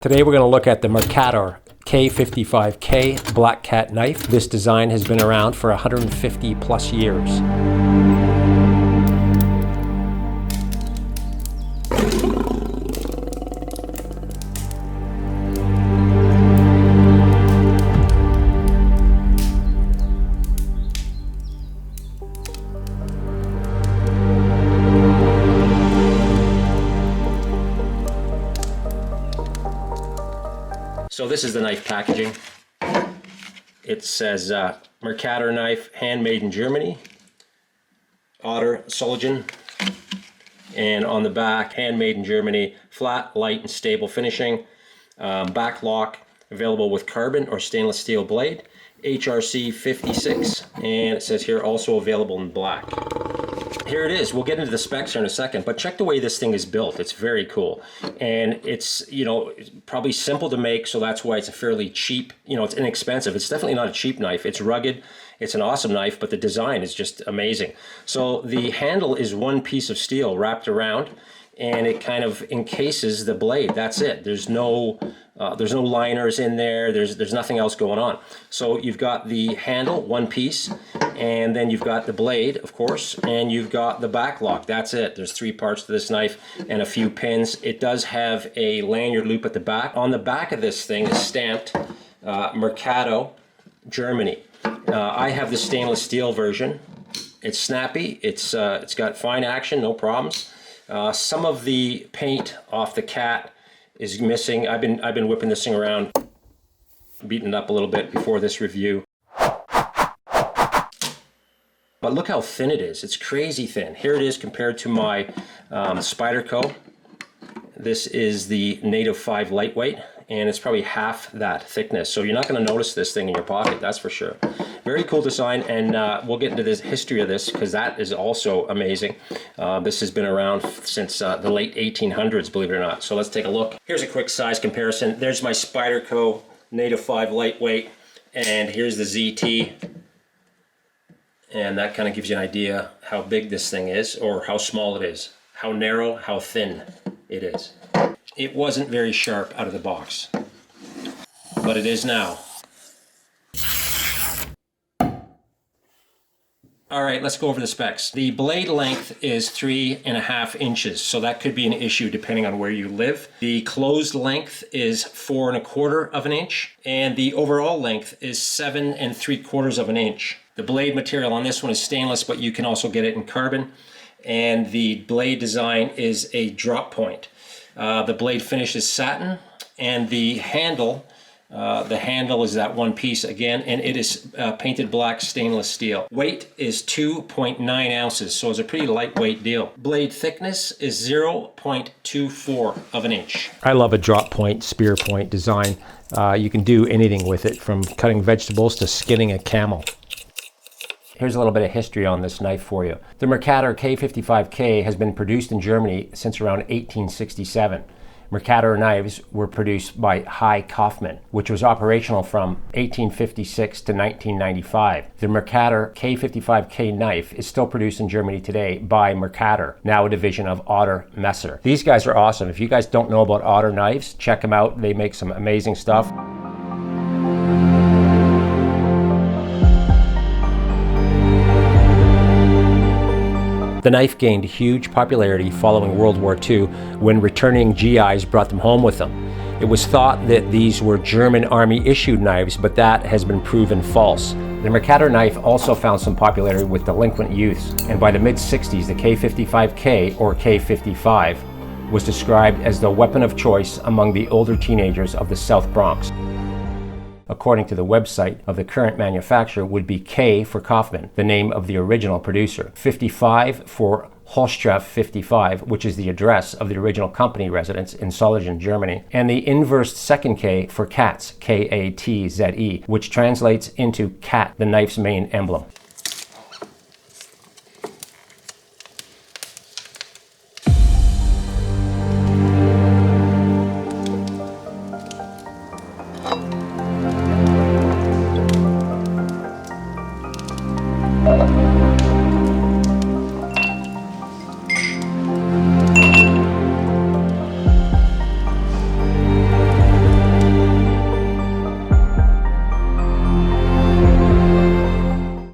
Today we're going to look at the Mercator K55K Black Cat Knife. This design has been around for 150 plus years. So this is the knife packaging. It says Mercator knife, handmade in Germany, Otter Soligen, and on the back, handmade in Germany, flat, light, and stable finishing, back lock, available with carbon or stainless steel blade, HRC 56, and it says here also available in black. Here it is. We'll get into the specs here in a second, but check the way this thing is built. It's very cool. And it's, probably simple to make, so that's why it's a fairly cheap, it's inexpensive. It's definitely not a cheap knife. It's rugged. It's an awesome knife, but the design is just amazing. So the handle is one piece of steel wrapped around, and it kind of encases the blade. That's it. There's no liners in there. There's nothing else going on. So you've got the handle, one piece, and then you've got the blade, of course, and you've got the back lock. That's it. There's three parts to this knife and a few pins. It does have a lanyard loop at the back. On the back of this thing is stamped Mercator, Germany. I have the stainless steel version. It's snappy. It's got fine action, no problems. Some of the paint off the cat is missing. I've been whipping this thing around, beating it up a little bit before this review. But look how thin it is. It's crazy thin. Here it is compared to my Spyderco. This is the Native 5 lightweight, and it's probably half that thickness. So you're not going to notice this thing in your pocket, that's for sure. Very cool design, and we'll get into this history of this because that is also amazing. This has been around since the late 1800s, believe it or not. So let's take a look. Here's a quick size comparison. There's my Spyderco Native 5 lightweight, and here's the ZT. And that kind of gives you an idea how big this thing is, or how small it is, how narrow, how thin it is. It wasn't very sharp out of the box, but it is now. All right, let's go over the specs. The blade length is 3.5 inches, so that could be an issue depending on where you live. The closed length is 4.25 of an inch, and the overall length is 7.75 of an inch. The blade material on this one is stainless, but you can also get it in carbon, and the blade design is a drop point. The blade finish is satin, and the handle is that one piece again, and it is painted black stainless steel. Weight is 2.9 ounces, so it's a pretty lightweight deal. Blade thickness is 0.24 of an inch. I love a drop point, spear point design. You can do anything with it, from cutting vegetables to skinning a camel. Here's a little bit of history on this knife for you. The Mercator K55K has been produced in Germany since around 1867. Mercator knives were produced by Kaufmann, which was operational from 1856 to 1995. The Mercator K55K knife is still produced in Germany today by Mercator, now a division of Otter Messer. These guys are awesome. If you guys don't know about Otter knives, check them out. They make some amazing stuff. The knife gained huge popularity following World War II when returning GIs brought them home with them. It was thought that these were German Army issued knives, but that has been proven false. The Mercator knife also found some popularity with delinquent youths, and by the mid-60s the K55K, or K55, was described as the weapon of choice among the older teenagers of the South Bronx. According to the website of the current manufacturer, would be K for Kaufmann, the name of the original producer, 55 for Hochstrasse 55, which is the address of the original company residence in Soligen, Germany, and the inversed second K for Katze, K-A-T-Z-E, which translates into cat, the knife's main emblem.